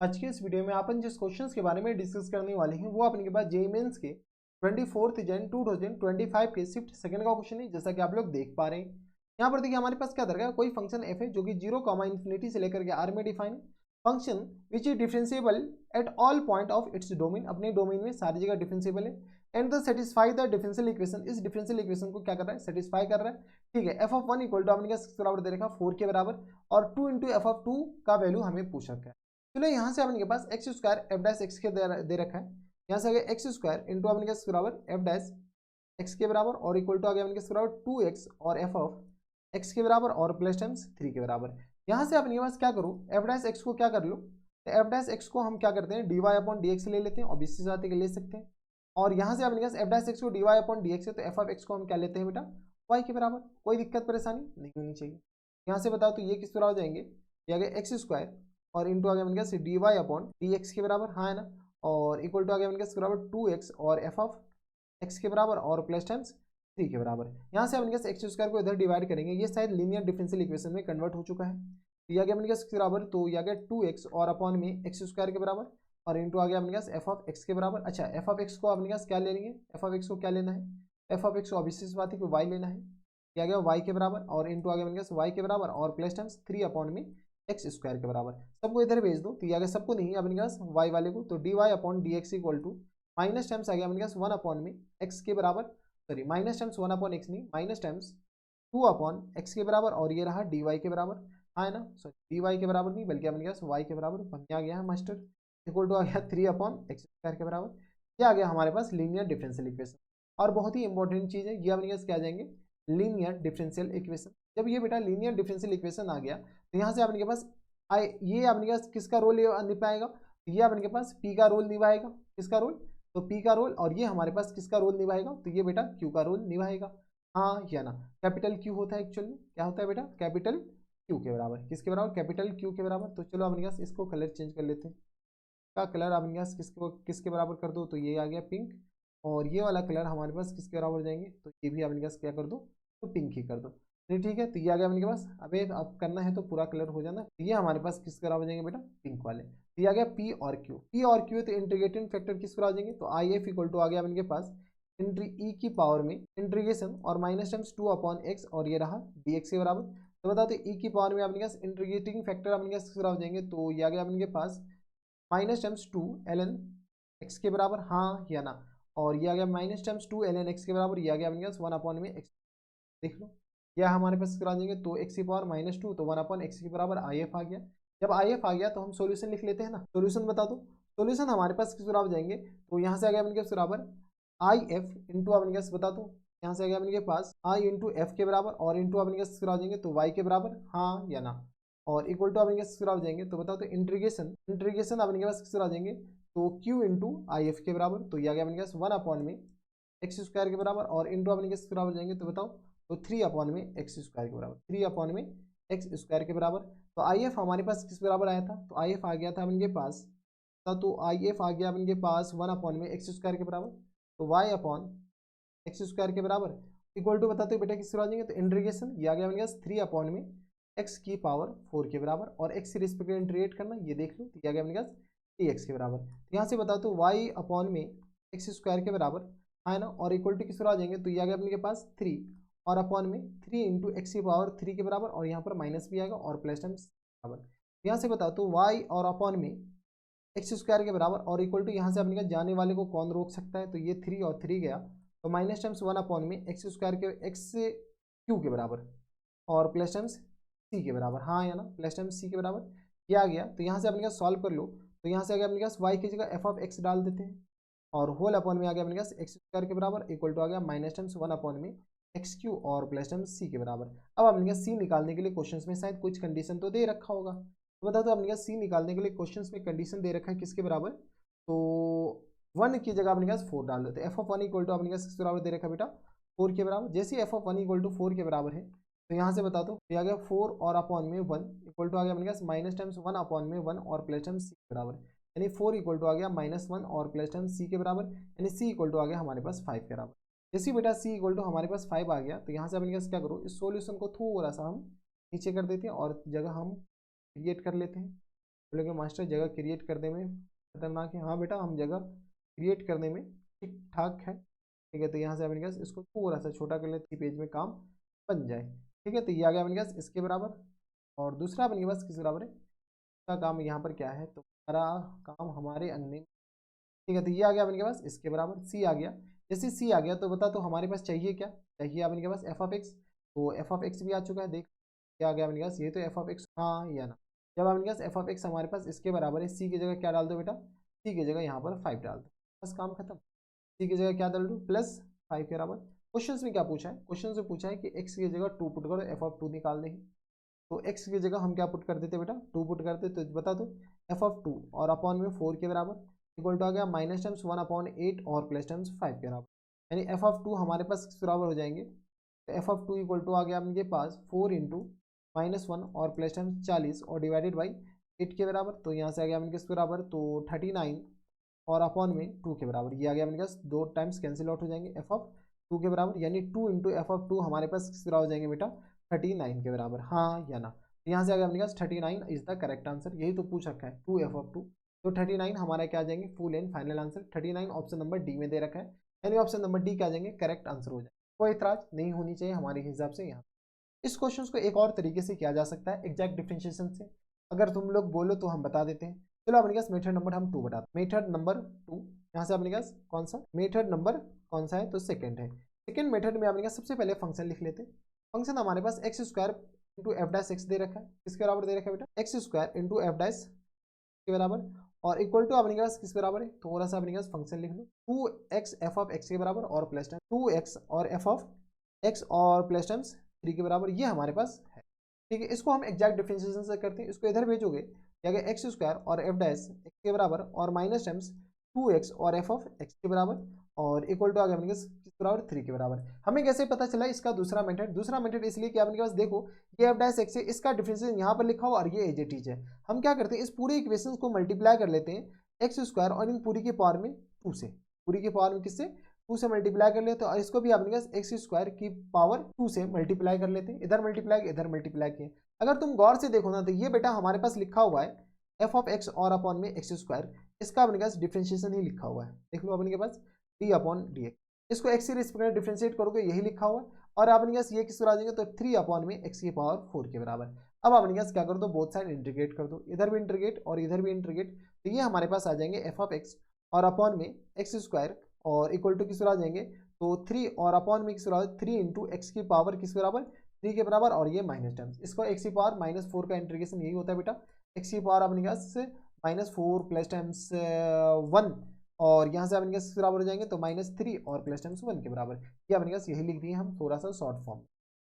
आज के इस वीडियो में अपन जिस क्वेश्चंस के बारे में डिस्कस करने वाले हैं वो अपने के पास जेईई मेंस के 24 जन 2025 के शिफ्ट सेकंड का क्वेश्चन है, जैसा कि आप लोग देख पा रहे हैं। यहाँ पर देखिए हमारे पास क्या दरकार कोई फंक्शन एफ है जो कि 0, से लेकर के आर में define function which is differentiable at all point of its domain, अपने डोमेन में सारी जगह डिफरेंशिएबल है। And the satisfy the differential equation, इस डिफरेंशियल इक्वेशन को क्या कर रहा है, सेटिस्फाई कर रहा है। ठीक है, f of one equal to अपने बराबर दे रखा 4 के बराबर और 2 इंटू एफ ऑफ 2 का वैल्यू हमें पूछ रखा है। चलो यहाँ से अपने के पास x square f dash x के दे रखा है। यहाँ से आ गया एक्स स्क्वायर इंटू अपने के बराबर एफ डैश एक्स के बराबर और इक्वल टू आ गया अपने के बराबर 2x और एफ ऑफ एक्स के बराबर और प्लस टाइम्स 3 के बराबर। यहाँ से अपने के पास क्या करूँ, एफ डैश एक्स को क्या कर लो, तो एफ डैश एक्स को हम क्या करते हैं d y upon d x ले लेते हैं और बीसी साथ ले सकते हैं। और यहाँ से अपने के पास एफ डैश एक्स को d y upon d x है, तो एफ ऑफ एक्स को हम क्या लेते हैं बेटा वाई के बराबर। कोई दिक्कत परेशानी नहीं होनी चाहिए। यहाँ से बताओ तो ये किस तरह हो जाएंगे, ये आ गया एक्स स्क्वायर और इंटू आ गया अपने के d y upon d x के बराबर, हाँ है ना, और इक्वल टू आ गया अपने के बराबर 2x और एफ ऑफ एक्स के बराबर और प्लस टाइम्स 3 के बराबर। यहाँ से अपने एक्स स्क्वायर को इधर डिवाइड करेंगे, ये शायद लीनियर डिफरेंशियल इक्वेशन में कन्वर्ट हो चुका है। तो ये आ गया अपने के बराबर, तो ये आ गया 2x और अपॉन में एक्स स्क्वायर के बराबर और इंटू आ गया अपने पास एफ ऑफ एक्स के बराबर। अच्छा, एफ ऑफ एक्स को अपने पास क्या ले लेंगे, एफ ऑफ एक्स को क्या लेना है, एफ ऑफ एक्स को ऑब्वियस बात है कि वाई लेना है। ये आ गया वाई के बराबर और इंटू आ गया अपने पास वाई के बराबर और प्लस टाइम्स 3 अपॉन में एक्स स्क्वायर के बराबर। सबको इधर भेज दो, तो ये आ गया सबको नहीं अपने पास वाई वाले को, तो d y upon d x equal to minus times आ गया अपने पास 1 अपॉन में एक्स के बराबर, sorry minus times 1 upon x नहीं, माइनस टाइम्स 2 अपॉन एक्स के बराबर और ये रहा डी वाई के बराबर, हाँ है ना, सॉरी डी वाई के बराबर नहीं बल्कि अपने पास वाई के बराबर बन आ गया है मास्टर, इक्वल टू आ गया 3 अपॉन एक्स स्क्वायर के बराबर। ये आ गया हमारे पास लीनियर डिफरेंशियल इक्वेशन। और बहुत ही इंपॉर्टेंट चीज़ है, ये अपने पास क्या आ जाएंगे लीनियर डिफरेंशियल इक्वेशन। जब ये बेटा लीनियर डिफरेंशियल इक्वेशन आ गया तो यहाँ से अपने के पास ये अपने के पास किसका रोल निभाएगा, ये अपने के पास पी का रोल निभाएगा, किसका रोल, तो पी का रोल, और ये हमारे पास किसका रोल निभाएगा, तो ये बेटा क्यू का रोल निभाएगा, हाँ या ना। कैपिटल क्यू होता है एक्चुअली, क्या होता है बेटा कैपिटल क्यू के बराबर, किसके बराबर कैपिटल क्यू के बराबर। तो चलो अपने पास इसको कलर चेंज कर लेते हैं, का कलर अपने पास किसके बराबर कर दो, तो ये आ गया पिंक, और ये वाला कलर हमारे पास किसके बराबर जाएंगे, तो ये भी अपने पास क्या कर दो, तो पिंक ही कर दो। तो ठीक है, तो ये आ गया अपने के पास। अब अब करना है तो पूरा कलर हो जाना, तो ये हमारे पास किसके बराबर जाएंगे बेटा पिंक वाले। तो ये आ गया पी और क्यू, पी और क्यू तो इंटीग्रेटिंग फैक्टर किस बराबर जाएंगे, तो आई एफ इक्वल टू आ गया अपने के पास इंट्री ई की पावर में इंटीग्रेशन और माइनस टाइम्स 2 अपॉन एक्स और ये रहा डी एक्स के बराबर। तो बताओ तो ई की पावर में अपने पास इंटीग्रेटिंग फैक्टर अपने पास किस बराबर जाएंगे, तो ये आ गया अपने के पास minus times 2 l n x के बराबर, हाँ या ना, और ये आ गया minus times 2 l n x के बराबर, ये आ गया अपने पास 1 अपॉन में एक्स। देख लो यह हमारे पास करा देंगे, तो एक्स की पावर माइनस 2 तो 1 अपॉन एक्स के बराबर आई एफ आ गया। जब आई एफ आ गया तो हम सॉल्यूशन लिख लेते हैं ना, सॉल्यूशन बता दो। सॉल्यूशन हमारे पास किस बराबर जाएंगे, तो यहाँ से आ गया अपने के बराबर आई एफ इंटू अपने के बता दो, यहाँ से आ गया अपने के पास आई इंटू एफ के बराबर और इंटू अपने के बराबर जाएंगे तो वाई के बराबर, हाँ या ना, और इक्वल टू अपने के बराबर जाएंगे, तो बताओ तो इंटीग्रेशन इंटीग्रेशन अपने के पास किस बराबर जाएंगे, तो क्यू इंटू आई एफ के बराबर, तो ये आ गया अपने के पास 1 अपॉन में एक्स स्क्वायर के बराबर और इंटू अपने के बराबर जाएंगे, तो बताओ तो 3 अपॉन में एक्स स्क्वायर के बराबर, 3 अपॉन में एक्स स्क्वायर के बराबर। तो आई एफ हमारे पास किस बराबर आया था, तो आई एफ आ गया था अपने पास, तो आई एफ आ गया अपने पास 1 अपॉन में एक्स स्क्वायर के बराबर, तो वाई अपॉन एक्स स्क्वायर के बराबर इक्वल टू बताते हो बेटा किस बराबर जाएंगे, तो इंटीग्रेशन ये आ गया अपने पास 3 अपॉन में एक्स की पावर 4 के बराबर और एक्स की रिस्पेक्ट में इंटीग्रेट करना, ये देख लो, तो ये आ गया अपने पास टी एक्स के बराबर। तो यहाँ से बताओ तो वाई अपॉन में एक्स स्क्वायर के बराबर, है ना, और इक्वल टू किस बराबर आ जाएंगे, तो ये आ गया अपने के पास 3 और अपॉन में 3 इंटू एक्स की पावर 3 के बराबर और यहाँ पर माइनस भी आएगा और प्लस टाइम्स बराबर। यहाँ से बताओ तो वाई और अपॉन में एक्स स्क्वायर के बराबर और इक्वल टू यहाँ से अपने जाने वाले को कौन रोक सकता है, तो ये 3 और 3 गया, तो माइनस टाइम्स 1 अपॉन में एक्स स्क्वायर के एक्स क्यू के बराबर और प्लस टाइम्स सी के बराबर, हाँ या ना, प्लस टाइम्स सी के बराबर ये आ गया। तो यहाँ से अपने पास सॉल्व कर लो, तो यहाँ से आ गया अपने पास वाई की जगह एफ ऑफ एक्स डाल देते हैं और होल अपॉन में आ गया अपने पास एक्स स्क्वायर के बराबर इक्वल टू आ गया माइनस टाइम्स 1 अपॉन में एक्स क्यू और प्लस टाइम्स सी के बराबर। अब अपने पास सी निकालने के लिए क्वेश्चन में शायद कुछ कंडीशन तो दे रखा होगा, तो बता दो अपने पास सी निकालने के लिए क्वेश्चन में कंडीशन दे रखा है किसके बराबर, तो 1 की जगह अपने पास 4 डाल देते हैं। एफ ऑफ 1 इक्वल टू अपने पास किस बराबर दे रखा है बेटा 4 के बराबर। जैसे एफ ऑफ 1 इक्वल टू 4 के बराबर है तो यहाँ से बता दो ये आ गया 4 और अपॉन में 1 इक्वल टू आ गया अपने पास माइनस टाइम्स 1 अपॉन में 1 और प्लस टाइम्स सी के बराबर, यानी 4 इक्वल टू आ गया -1 और प्लस टाइम्स सी के बराबर, यानी सी इक्वल टू आ गया हमारे पास 5 के बराबर। जैसे बेटा सी इक्वल टू हमारे पास 5 आ गया तो यहाँ से अपने पास क्या करो, इस सोल्यूशन को थोड़ा सा हम नीचे कर देते हैं और जगह हम क्रिएट कर लेते हैं। बोले कि मास्टर जगह क्रिएट करने में खतरनाक है। हाँ बेटा, हम जगह क्रिएट करने में ठीक ठाक है। ठीक है, तो यहाँ से अपने पास इसको थोड़ा सा छोटा कर लेते पेज में काम बन जाए। ठीक है, तो ये आ गया अपने पास इसके बराबर। और दूसरा अपने पास किस बराबर है, का काम यहाँ पर क्या है, तो हमारा काम हमारे अन्य। ठीक है, तो ये आ गया अपने पास इसके बराबर, सी आ गया। जैसे सी आ गया तो बता तो हमारे पास चाहिए क्या, चाहिए अपने पास एफ ऑफ एक्स। तो एफ ऑफ एक्स भी आ चुका है, देख क्या आ गया अपने पास, ये तो एफ ऑफ एक्स, हाँ या ना। जब अपने पास एफ ऑफ एक्स हमारे पास इसके बराबर है, सी की जगह क्या डाल दो बेटा, सी की जगह यहाँ पर 5 डाल दो, बस काम खत्म। सी की जगह क्या डाल दो, +5 के बराबर। क्वेश्चन में क्या पूछा है, क्वेश्चन से पूछा है कि एक्स की जगह 2 पुट करो, एफ ऑफ 2 निकाल देंगे। तो एक्स की जगह हम क्या पुट कर देते बेटा, 2 पुट करते, तो बता दो एफ ऑफ 2 और अपॉन में 4 के बराबर इक्वल टू आ गया माइनस टर्म्स 1/8 और प्लस टर्म्स 5 के बराबर। यानी एफ ऑफ 2 हमारे पास किस बराबर हो जाएंगे, तो एफ ऑफ 2 इक्वल टू आ गया आपके पास 4 इंटू -1 और प्लस टर्म्स 40 और डिवाइडेड बाई 8 के बराबर। तो यहाँ से आ गया अपने किस बराबर, तो 39 और अपॉन में 2 के बराबर। ये आ गया अपने पास, 2 टाइम्स कैंसिल आउट हो जाएंगे, एफ ऑफ 2 के बराबर, यानी 2 इंटू एफ ऑफ 2 हमारे पास किस बराबर हो जाएंगे बेटा, 39 के बराबर, हाँ या ना। यहाँ से आ गया अपने पास 39 इज द करेक्ट आंसर, यही तो पूछ रखा है 2 एफ ऑफ 2। तो 39 हमारा क्या आ जाएंगे, full and final answer 39 option number D में दे रखा है, यानी ऑप्शन नंबर डी क्या आ जाएंगे, करेक्ट आंसर हो जाएगा। कोई इतराज नहीं होनी चाहिए हमारे हिसाब से। यहाँ इस क्वेश्चन को एक और तरीके से किया जा सकता है, एग्जैक्ट डिफरेंशिएशन से। अगर तुम लोग बोलो तो हम बता देते हैं। चलो अपने पास मेथड नंबर हम 2 बताते हैं, मेथड नंबर 2। यहाँ से अपने पास कौन सा मेथड नंबर कौन सा है, तो सेकंड है। सेकंड मेथड में अपने पास सबसे पहले फंक्शन लिख लेते हैं। फंक्शन हमारे पास x square into f dash x दे रखा है, किसके बराबर दे रखा है बेटा, x square into f dash के बराबर, और इक्वल टू अपने पास किस बराबर है, थोड़ा सा अपने पास फंक्शन लिख लो, 2x एफ ऑफ एक्स के बराबर और प्लस टाइम 2x और एफ ऑफ एक्स और प्लस टाइम्स 3 के बराबर, ये हमारे पास है। ठीक है, इसको हम एग्जैक्ट डिफरेंशिएशन से करते हैं, इसको इधर भेजोगे क्या गया, एक्स स्क्वायर और एफ डैश एक्स के बराबर और माइनस टाइम्स 2x और एफ ऑफ एक्स के बराबर और इक्वल टू आ गया अपने पास किस बराबर, 3 के बराबर। हमें कैसे पता चला इसका दूसरा मेथड, दूसरा मेथड इसलिए कि अपने पास देखो ये एफ डैश एक्स है, इसका डिफरेंशिएशन यहाँ पर लिखा हो और ये एज इट इज है। हम क्या करते हैं, इस पूरे इक्वेशन को मल्टीप्लाई कर लेते हैं एक्स स्क्वायर और इन पूरी की पावर में 2 से, पूरी की पावर में किससे, 2 से मल्टीप्लाई कर लेते हैं, और इसको भी अपने पास एक्स स्क्वायर की पावर 2 से मल्टीप्लाई कर लेते हैं, इधर मल्टीप्लाई इधर मल्टीप्लाई किए। अगर तुम गौर से देखो ना तो ये बेटा हमारे पास लिखा हुआ है एफ ऑफ एक्स और अपॉन में एक्स स्क्वायर, इसका अपने पास डिफरेंशिएशन ही लिखा हुआ है, देख लो अपने के पास डी अपॉन डी एक्स। इसको एक्स से रिस्पेक्ट डिफरेंशिएट करोगे यही लिखा हुआ है, और अपने पास ये किस पर आ जाएंगे, तो 3 अपॉन में एक्स की पावर 4 के बराबर। अब अपने पास क्या कर दो, बोथ साइड इंटीग्रेट कर दो, इधर भी इंटीग्रेट और इधर भी इंटीग्रेट, तो ये हमारे पास आ जाएंगे एफ ऑफ एक्स और अपॉन में एक्स स्क्वायर और इक्वल टू किस पर आ जाएंगे, तो 3 और अपॉन में किस बराबर, 3 इंटू एक्स की पावर किस बराबर, 3 के बराबर, और ये माइनस टर्म्स, इसको एक्स की पावर -4 का इंटीग्रेशन यही होता है बेटा, एक्स की पावर अपने पास -4 प्लस टाइम्स 1, और यहाँ से अपने पास बराबर हो जाएंगे तो -3 और प्लस टाइम्स 1 के बराबर। ये अपने पास यही लिख दिए हम थोड़ा सा शॉर्ट फॉर्म।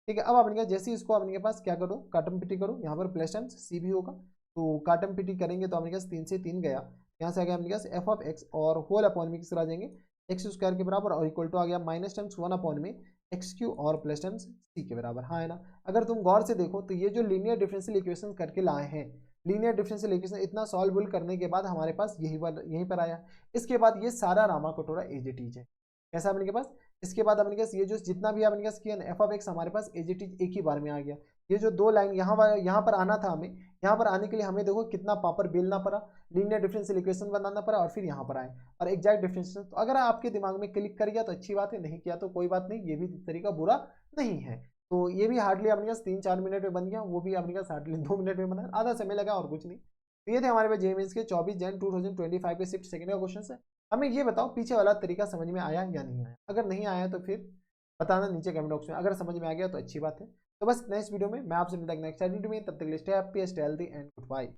ठीक है, अब अपने पास जैसे इसको अपने पास क्या करो, काटम पिटी करो, यहाँ पर प्लस टाइम्स सी भी होगा, तो काटम पिटी करेंगे तो अपने पास 3 से 3 गया, यहाँ से आ गया अपने पास एफ ऑफ एक्स और होल अपॉन में किस तरह आ जाएंगे, एक्स स्क्वायर के बराबर, और इक्वल टू आ गया माइनस टाइम्स 1 अपॉन में एक्स क्यू और प्लस टाइम्स सी के बराबर, हाँ है ना। अगर तुम गौर से देखो तो ये जो लीनियर डिफरेंशियल इक्वेशन करके लाए हैं, लीनियर डिफरेंशियल इक्वेशन इतना सॉल्व करने के बाद हमारे पास यहीं पर आया। इसके बाद ये सारा रामा कटोरा एज इट इज है, कैसा अपने के पास। इसके बाद अपने पास ये जो जितना भी अपने पास किया एफ ऑफ एक्स हमारे पास एज इट इज एक ही बार में आ गया। ये जो 2 लाइन यहाँ पर आना था हमें, यहाँ पर आने के लिए हमें देखो कितना पापड़ बेलना पड़ा, लीनियर डिफरेंशियल इक्वेशन बनाना पड़ा और फिर यहाँ पर आए और एग्जैक्ट डिफरेंशियल। तो अगर आपके दिमाग में क्लिक कर गया तो अच्छी बात है, नहीं किया तो कोई बात नहीं, ये भी तरीका बुरा नहीं है। तो ये भी हार्डली अपने पास 3-4 मिनट में बन गया, वो भी अपने पास हार्डली 2 मिनट में बना, आधा समय लगा और कुछ नहीं। तो ये थे हमारे पास जेईई मेंस के 24 जन 2025 के शिफ्ट सेकंड का क्वेश्चन है। हमें ये बताओ पीछे वाला तरीका समझ में आया या नहीं आया, अगर नहीं आया तो फिर बताना नीचे कमेंट बॉक्स में, अगर समझ में आ गया तो अच्छी बात है। तो बस नेक्स्ट वीडियो में मैं आपसे मिलता हूं नेक्स्ट वीडियो में, तब तक के लिए stay happy, stay healthy and good bye.